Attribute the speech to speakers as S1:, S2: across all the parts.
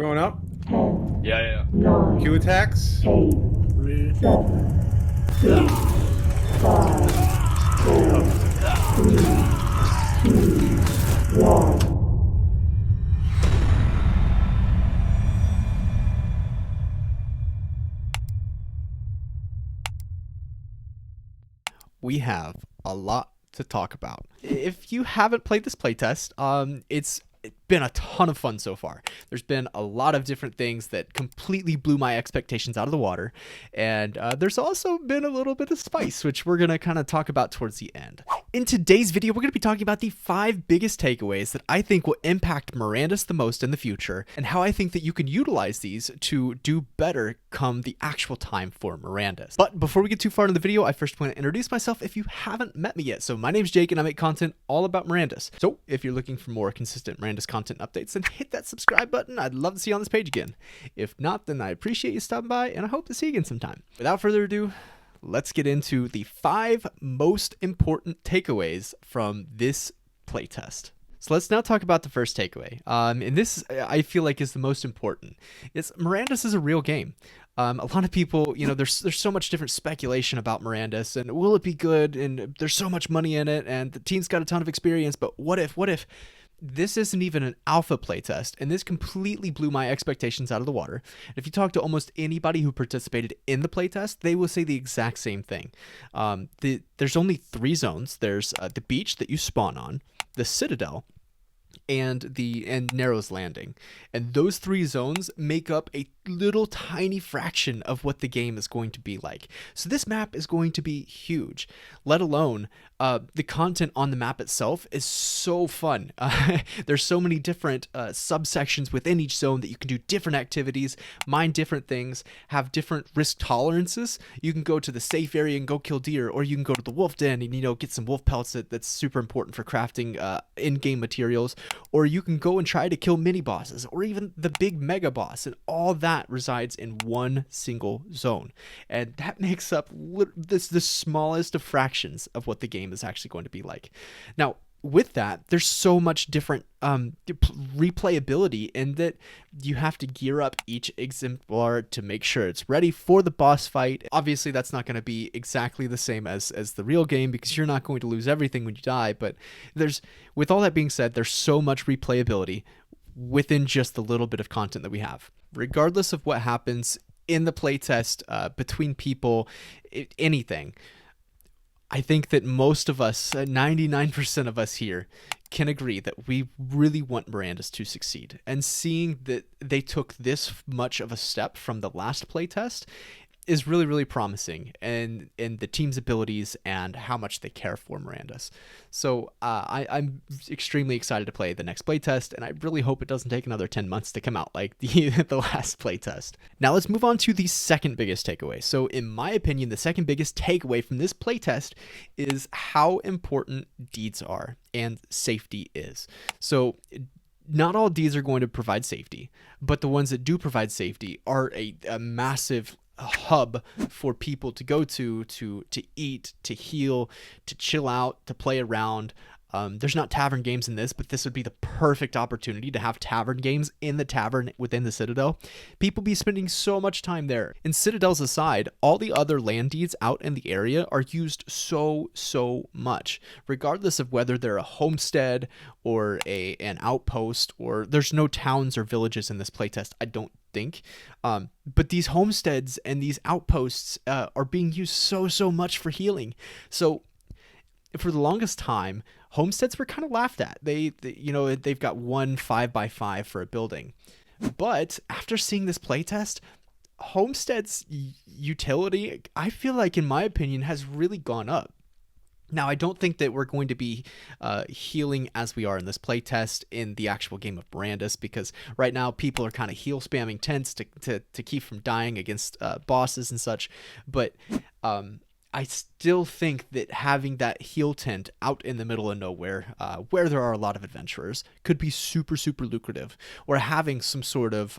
S1: Going up.
S2: 10,
S3: Yeah.
S2: 9,
S1: Q attacks.
S2: 8, 7, 6, 5, 4, 3, 2, 1.
S4: We have a lot to talk about. If you haven't played this playtest, it's been a ton of fun so far. There's been a lot of different things that completely blew my expectations out of the water, and there's also been a little bit of spice, which we're gonna kind of talk about towards the end. In today's video, we're gonna be talking about the 5 biggest takeaways that I think will impact Mirandus the most in the future, and how I think that you can utilize these to do better come the actual time for Mirandus. But before we get too far into the video, I first want to introduce myself if you haven't met me yet. So my name's Jake, and I make content all about Mirandus. So if you're looking for more consistent Mirandus content updates, then hit that subscribe button. I'd love to see you on this page again. If not, then I appreciate you stopping by, and I hope to see you again sometime. Without further ado, let's get into the 5 most important takeaways from this playtest. So let's now talk about the first takeaway. And this, I feel like, is the most important. It's Mirandus is a real game. A lot of people, there's so much different speculation about Mirandus, and will it be good? And there's so much money in it, and the team's got a ton of experience, but what if? This isn't even an alpha playtest, and this completely blew my expectations out of the water. And if you talk to almost anybody who participated in the playtest, they will say the exact same thing. There's only 3 zones. There's the beach that you spawn on, the Citadel, and Narrow's Landing, and those 3 zones make up a little tiny fraction of what the game is going to be like. So this map is going to be huge, let alone the content on the map itself is so fun. There's so many different subsections within each zone that you can do different activities, mine different things, have different risk tolerances. You can go to the safe area and go kill deer, or you can go to the wolf den and get some wolf pelts that's super important for crafting in-game materials, or you can go and try to kill mini bosses or even the big mega boss, and all that resides in one single zone, and that makes up the smallest of fractions of what the game is actually going to be like. Now, with that, there's so much different replayability in that you have to gear up each exemplar to make sure it's ready for the boss fight. Obviously, that's not going to be exactly the same as the real game, because you're not going to lose everything when you die, but with all that being said, there's so much replayability within just the little bit of content that we have. Regardless of what happens in the playtest, between people, anything, I think that most of us, 99% of us here, can agree that we really want Mirandus to succeed. And seeing that they took this much of a step from the last playtest is really, really promising in the team's abilities and how much they care for Mirandus. So I'm extremely excited to play the next playtest, and I really hope it doesn't take another 10 months to come out like the last playtest. Now let's move on to the second biggest takeaway. So in my opinion, the second biggest takeaway from this playtest is how important deeds are and safety is. So not all deeds are going to provide safety, but the ones that do provide safety are a massive hub for people to go to eat, to heal, to chill out, to play around. There's not tavern games in this, but this would be the perfect opportunity to have tavern games in the tavern within the Citadel. People be spending so much time there. And Citadels aside, all the other land deeds out in the area are used so much, regardless of whether they're a homestead or an outpost, or there's no towns or villages in this playtest, I don't think. But these homesteads and these outposts are being used so much for healing. So for the longest time, homesteads were kind of laughed at. They've got 1 5x5 for a building. But after seeing this playtest, homesteads utility, I feel like, in my opinion, has really gone up. Now, I don't think that we're going to be healing as we are in this playtest in the actual game of Mirandus, because right now people are kind of heal spamming tents to keep from dying against bosses and such. But I still think that having that heal tent out in the middle of nowhere, where there are a lot of adventurers, could be super lucrative. Or having some sort of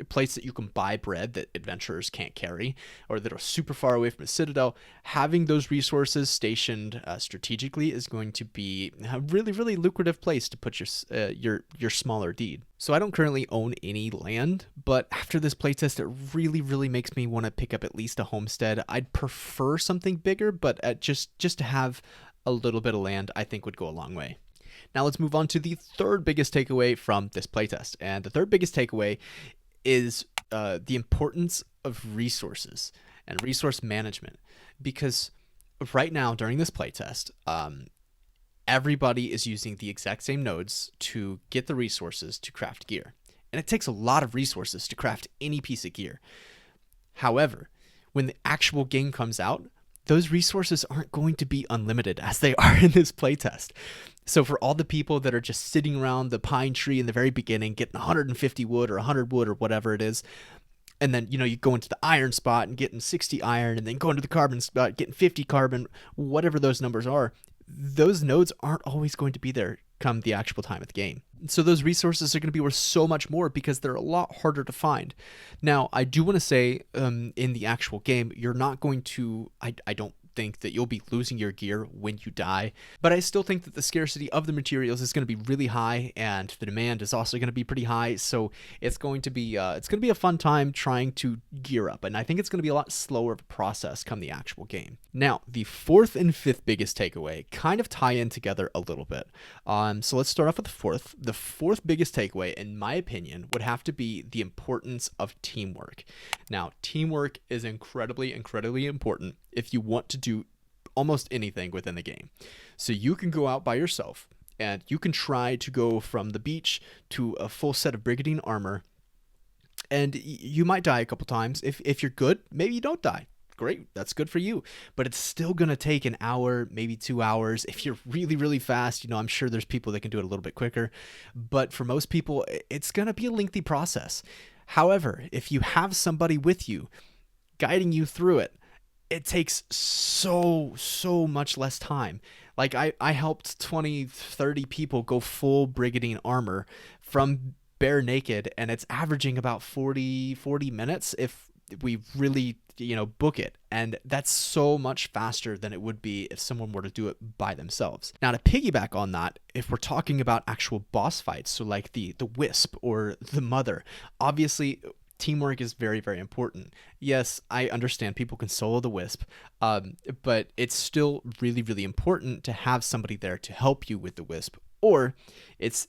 S4: place that you can buy bread that adventurers can't carry, or that are super far away from a citadel. Having those resources stationed strategically is going to be a really lucrative place to put your smaller deed. So I don't currently own any land, but after this playtest, it really makes me want to pick up at least a homestead. I'd prefer something bigger, but just to have a little bit of land, I think would go a long way. Now let's move on to the third biggest takeaway from this playtest. And the third biggest takeaway is the importance of resources and resource management. Because right now, during this playtest, everybody is using the exact same nodes to get the resources to craft gear. And it takes a lot of resources to craft any piece of gear. However, when the actual game comes out, those resources aren't going to be unlimited as they are in this playtest. So for all the people that are just sitting around the pine tree in the very beginning, getting 150 wood or 100 wood or whatever it is, and then, you go into the iron spot and getting 60 iron, and then going to the carbon spot, getting 50 carbon, whatever those numbers are, those nodes aren't always going to be there come the actual time of the game. So those resources are going to be worth so much more because they're a lot harder to find. Now, I do want to say in the actual game, you're not going to, I don't think that you'll be losing your gear when you die, but I still think that the scarcity of the materials is going to be really high, and the demand is also going to be pretty high. So it's going to be a fun time trying to gear up, and I think it's going to be a lot slower of a process come the actual game. Now, the fourth and fifth biggest takeaway kind of tie in together a little bit. So let's start off with the fourth. The fourth biggest takeaway, in my opinion, would have to be the importance of teamwork. Now, teamwork is incredibly important if you want to do almost anything within the game. So you can go out by yourself and you can try to go from the beach to a full set of brigadine armor, and you might die a couple times. If you're good, maybe you don't die. Great, that's good for you, but it's still gonna take an hour, maybe 2 hours. If you're really fast, I'm sure there's people that can do it a little bit quicker, but for most people, it's gonna be a lengthy process. However, if you have somebody with you guiding you through it, it takes so much less time. Like I helped 20-30 people go full brigadine armor from bare naked, and it's averaging about 40 minutes if we really book it, and that's so much faster than it would be if someone were to do it by themselves. Now, to piggyback on that, if we're talking about actual boss fights, so like the Wisp or the Mother, obviously teamwork is very important. Yes, I understand people can solo the Wisp, but it's still really important to have somebody there to help you with the Wisp, or it's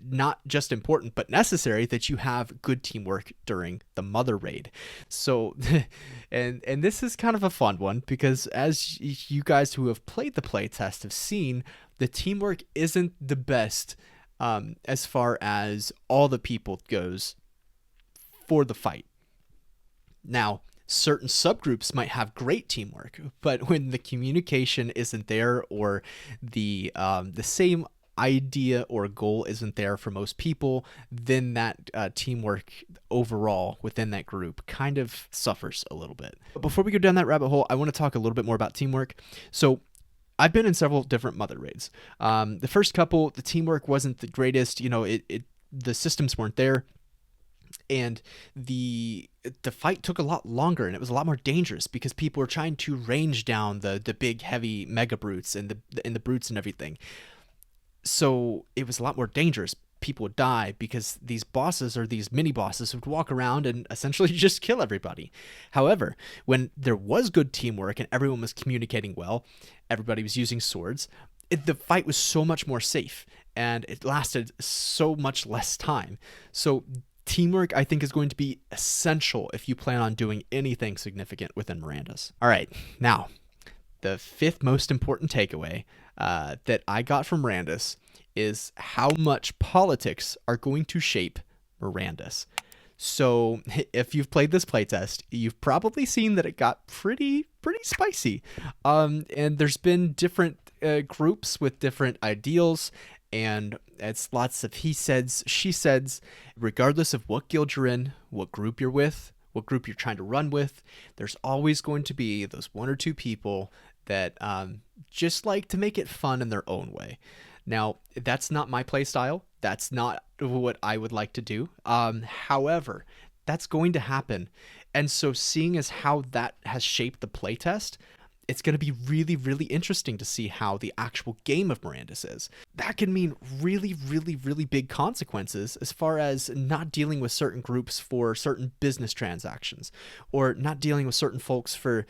S4: not just important but necessary that you have good teamwork during the Mother raid. So and this is kind of a fun one, because as you guys who have played the playtest have seen, the teamwork isn't the best as far as all the people goes for the fight. Now, certain subgroups might have great teamwork, but when the communication isn't there, or the same idea or goal isn't there for most people, then that teamwork overall within that group kind of suffers a little bit. But before we go down that rabbit hole, I want to talk a little bit more about teamwork. So I've been in several different Mother raids. The first couple, the teamwork wasn't the greatest. The systems weren't there, and the fight took a lot longer, and it was a lot more dangerous because people were trying to range down the big heavy mega brutes and the brutes and everything. So it was a lot more dangerous. People would die because these bosses, or these mini bosses, would walk around and essentially just kill everybody. However, when there was good teamwork and everyone was communicating well, everybody was using swords, the fight was so much more safe, and it lasted so much less time. So teamwork, I think, is going to be essential if you plan on doing anything significant within Mirandus. All right, now, the fifth most important takeaway that I got from Mirandus is how much politics are going to shape Mirandus. So if you've played this playtest, you've probably seen that it got pretty spicy. And there's been different groups with different ideals, and it's lots of he says, she says. Regardless of what guild you're in, what group you're with, what group you're trying to run with, there's always going to be those one or two people that just like to make it fun in their own way. Now, that's not my play style. That's not what I would like to do. However, that's going to happen. And so seeing as how that has shaped the playtest, it's going to be really, really interesting to see how the actual game of Mirandus is. That can mean really, really, really big consequences as far as not dealing with certain groups for certain business transactions, or not dealing with certain folks for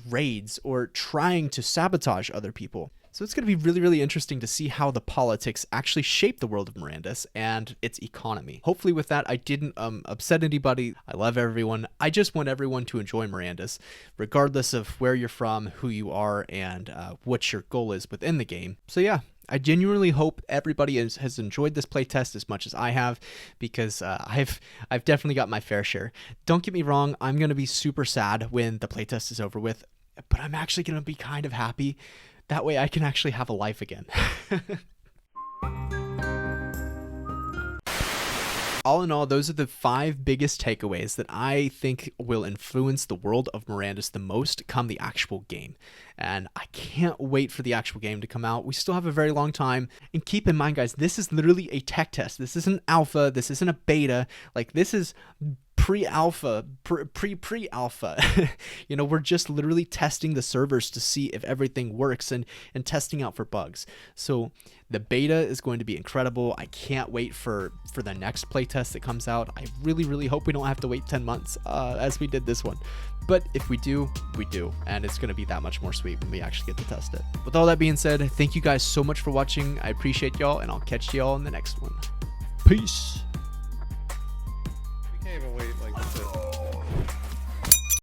S4: raids, or trying to sabotage other people. So it's going to be really, really interesting to see how the politics actually shape the world of Mirandus and its economy. Hopefully with that, I didn't upset anybody. I love everyone. I just want everyone to enjoy Mirandus, regardless of where you're from, who you are, and what your goal is within the game. So yeah, I genuinely hope everybody has enjoyed this playtest as much as I have, because I've definitely got my fair share. Don't get me wrong, I'm going to be super sad when the playtest is over with, but I'm actually going to be kind of happy. That way I can actually have a life again. All in all, those are the 5 biggest takeaways that I think will influence the world of Mirandus the most come the actual game. And I can't wait for the actual game to come out. We still have a very long time. And keep in mind, guys, this is literally a tech test. This isn't alpha. This isn't a beta. Like, this is pre-alpha, pre-alpha. You know, we're just literally testing the servers to see if everything works and testing out for bugs. So the beta is going to be incredible. I can't wait for the next playtest that comes out. I really, really hope we don't have to wait 10 months as we did this one. But if we do, we do. And it's going to be that much more sweet when we actually get to test it. With all that being said, thank you guys so much for watching. I appreciate y'all, and I'll catch y'all in the next one. Peace.